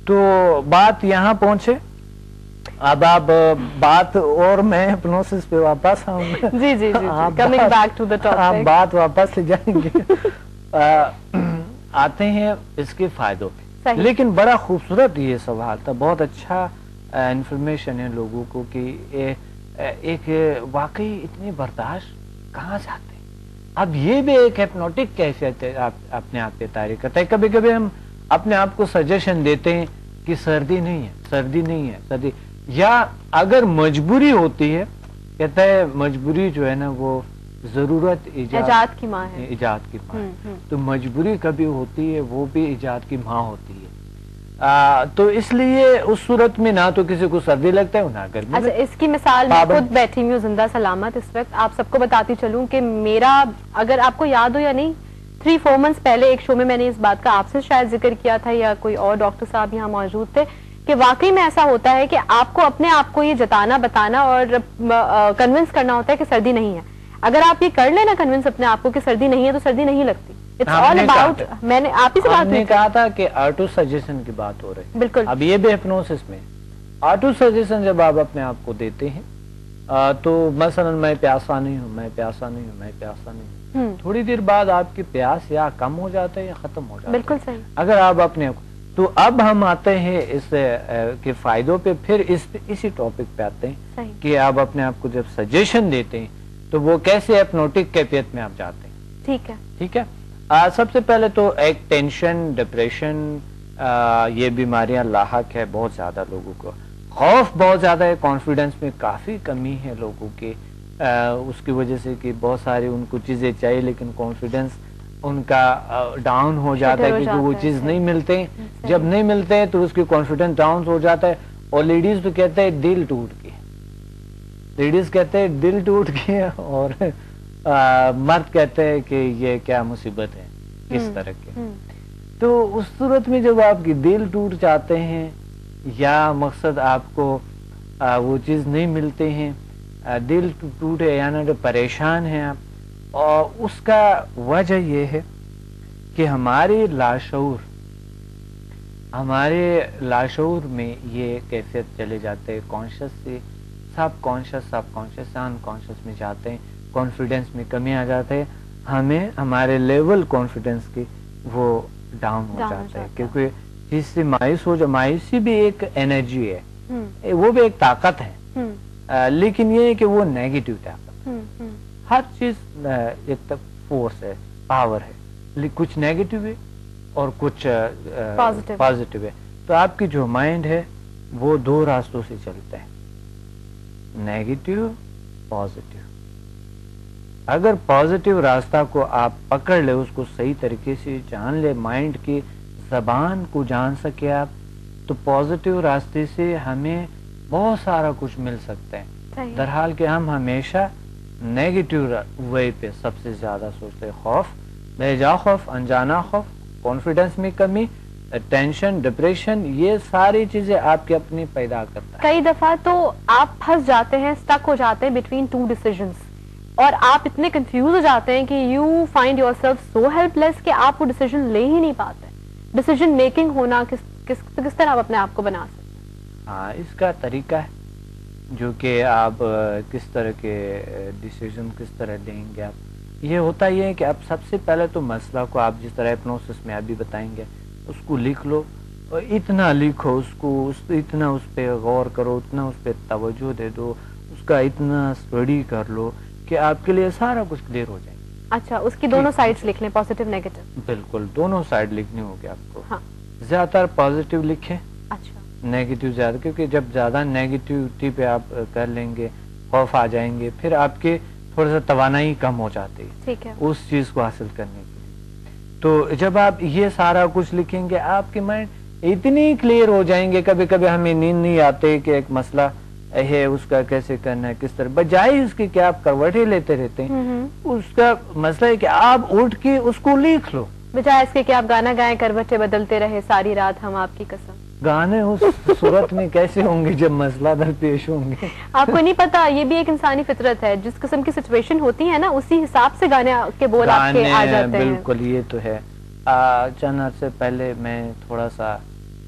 تو بات یہاں پہنچے، اب آپ بات اور میں ہپنوسس پہ واپس آؤں گا. جی جی جی coming back to the topic, آپ بات واپس لے جائیں گے. آتے ہیں اس کے فائدوں پہ. لیکن بڑا خوبصورت یہ سوال تھا، بہت اچھا انفارمیشن ہے لوگوں کو کہ ایک واقعی اتنی برداشت کہاں سے آتے ہیں. اب یہ بھی ایک ہپنوٹک کیفیت ہے، اپنے آپ پہ تاریخ کرتا ہے. کبھی کبھی ہم اپنے آپ کو سجیشن دیتے ہیں کہ سردی نہیں ہے، سردی نہیں ہے، سردی، یا اگر مجبوری ہوتی ہے، کہتا ہے مجبوری جو ہے نا وہ ضرورت ایجاد کی ماں ہے، ایجاد کی ماں ہے. تو مجبوری کبھی ہوتی ہے، وہ بھی ایجاد کی ماں ہوتی ہے. تو اس لیے اس صورت میں نہ تو کسی کو سردی لگتا ہے نہ گرمی. اچھا، اس کی مثال میں خود بیٹھی ہوئی ہوں زندہ سلامت اس وقت. آپ سب کو بتاتی چلوں کہ میرا، اگر آپ کو یاد ہو یا نہیں، 3-4 months پہلے ایک شو میں نے اس بات کا آپ سے شاید ذکر کیا تھا، یا کوئی اور ڈاکٹر صاحب یہاں موجود تھے، کہ واقعی میں ایسا ہوتا ہے کہ آپ کو اپنے آپ کو یہ جتانا، بتانا اور کنونس کرنا ہوتا ہے کہ سردی نہیں ہے. اگر آپ یہ کر لینا کنونس اپنے آپ کو کہ سردی نہیں ہے، تو سردی نہیں لگتی. میں نے آپ ہی سے بات کہا تھا کہ آٹو سجیشن کی بات ہو رہی ہے. بالکل. اب یہ بھی ہپنوسس میں آٹو سجیشن جب آپ اپنے آپ کو دیتے ہیں تو مثلا میں پیاسا نہیں ہوں، میں پیاسا نہیں ہوں، میں پیاسا نہیں ہوں، تھوڑی دیر بعد آپ کی پیاس یا کم ہو جاتا ہے یا ختم ہو جاتا ہے. بالکل صحیح. اگر آپ اپنے تو اب ہم آتے ہیں اس کے فائدوں پہ، پھر اسی ٹاپک پہ آتے ہیں کہ آپ اپنے آپ کو جب سجیشن دیتے ہیں تو وہ کیسے ہپنوٹک کیفیت میں آپ جاتے ہیں. ٹھیک ہے، ٹھیک ہے. سب سے پہلے تو ایک ٹینشن، ڈپریشن، یہ بیماریاں لاحق ہے بہت زیادہ لوگوں کو. خوف بہت زیادہ ہے، کانفیڈنس میں کافی کمی ہے لوگوں کے، اس کی وجہ سے کہ بہت ساری ان کو چیزیں چاہیے لیکن کانفیڈنس ان کا ڈاؤن ہو جاتا ہے کیونکہ وہ چیز نہیں ملتے. جب نہیں ملتے ہیں تو اس کی کانفیڈنس ڈاؤن ہو جاتا ہے. اور لیڈیز تو کہتے ہیں دل ٹوٹ گیا، لیڈیز کہتے ہیں دل ٹوٹ گیا، اور مرد کہتے ہیں کہ یہ کیا مصیبت ہے، کس طرح کے. تو اس صورت میں جب آپ کی دل ٹوٹ جاتے ہیں یا مقصد آپ کو وہ چیز نہیں ملتے ہیں، دل ٹوٹے یعنی پریشان ہیں آپ، اور اس کا وجہ یہ ہے کہ ہمارے لاشعور میں یہ کیفیت چلے جاتے ہیں. کانشیس سے سب کانشیس ان کانشیس میں جاتے ہیں. کانفیڈنس میں کمی آ جاتے ہیں، ہمیں ہمارے لیول کانفیڈنس کی وہ ڈاؤن ہو جاتا ہے، کیونکہ اس سے مایوسی بھی ایک انرجی ہے، وہ بھی ایک طاقت ہے، لیکن یہ ہے کہ وہ نیگیٹو طاقت. ہر چیز ایک فورس ہے، پاور ہے، کچھ نیگیٹو ہے اور کچھ پازیٹو ہے. تو آپ کی جو مائنڈ ہے وہ 2 راستوں سے چلتا ہے، نیگیٹو، پازیٹو. اگر پازیٹو راستہ کو آپ پکڑ لے، اس کو صحیح طریقے سے جان لے، مائنڈ کی زبان کو جان سکے آپ، تو پازیٹو راستے سے ہمیں بہت سارا کچھ مل سکتا ہے. درحال کہ ہم ہمیشہ نیگیٹو وے پہ سب سے زیادہ سوچتے ہیں. خوف، بے جا خوف، انجانا خوف، کانفیڈنس میں کمی، ٹینشن، ڈپریشن، یہ ساری چیزیں آپ کی اپنی پیدا کرتا ہے. کئی دفعہ تو آپ پھنس جاتے ہیں، اسٹک ہو جاتے ہیں بٹوین 2 decisions، اور آپ اتنے کنفیوز ہو جاتے ہیں کہ you find yourself so helpless کہ آپ وہ ڈیسیژن لے ہی نہیں پاتے. ڈیسیژن میکنگ ہونا کس طرح آپ اپنے آپ کو بنا سکتے ہیں؟ ہاں، اس کا طریقہ ہے جو کہ آپ کس طرح کے ڈیسیژن کس طرح لیں گے. آپ یہ ہوتا یہ ہے کہ آپ سب سے پہلے تو مسئلہ کو آپ جس طرح ہپنوسس میں ابھی بتائیں گے اس کو لکھ لو، اور اتنا لکھو اس کو، اتنا اس پہ غور کرو، اتنا اس پہ توجہ دے دو، اس کا اتنا اسٹڈی کر لو کہ آپ کے لیے سارا کچھ کلیئر ہو جائے. اچھا، اس کی دونوں سائڈز لکھ لیں، پازیٹیو نیگیٹو. بالکل، دونوں سائڈ لکھنی ہوگی آپ کو. زیادہ تر پازیٹیو لکھیں، نیگیٹو زیادہ، کیونکہ جب زیادہ نیگیٹیوٹی پہ آپ کر لیں گے، خوف آ جائیں گے، پھر آپ کے تھوڑا سا توانائی کم ہو جاتی ہے اس چیز کو حاصل کرنے کے لیے. تو جب آپ یہ سارا کچھ لکھیں گے، آپ کے مائنڈ اتنی کلیئر ہو جائیں گے. کبھی کبھی ہمیں نیند نہیں آتے کہ ایک مسئلہ ہے اس کا کیسے کرنا ہے، کس طرح، بجائے اس کی کہ آپ کروٹیں لیتے رہتے ہیں، اس کا مسئلہ ہے کہ آپ اٹھ کے اس کو لکھ لو، بجائے اس کے کہ آپ گانا گائیں، کروٹیں بدلتے رہے ساری رات ہم آپ کی قسم. گانے اس صورت میں کیسے ہوں گے جب مسئلہ درپیش ہوں گے؟ آپ کو نہیں پتا، یہ بھی ایک انسانی فطرت ہے، جس قسم کی سچویشن ہوتی ہے نا اسی حساب سے گانے کے بول آپ کے آ جاتے ہیں. بالکل، یہ تو ہے. چند عرصے پہلے میں تھوڑا سا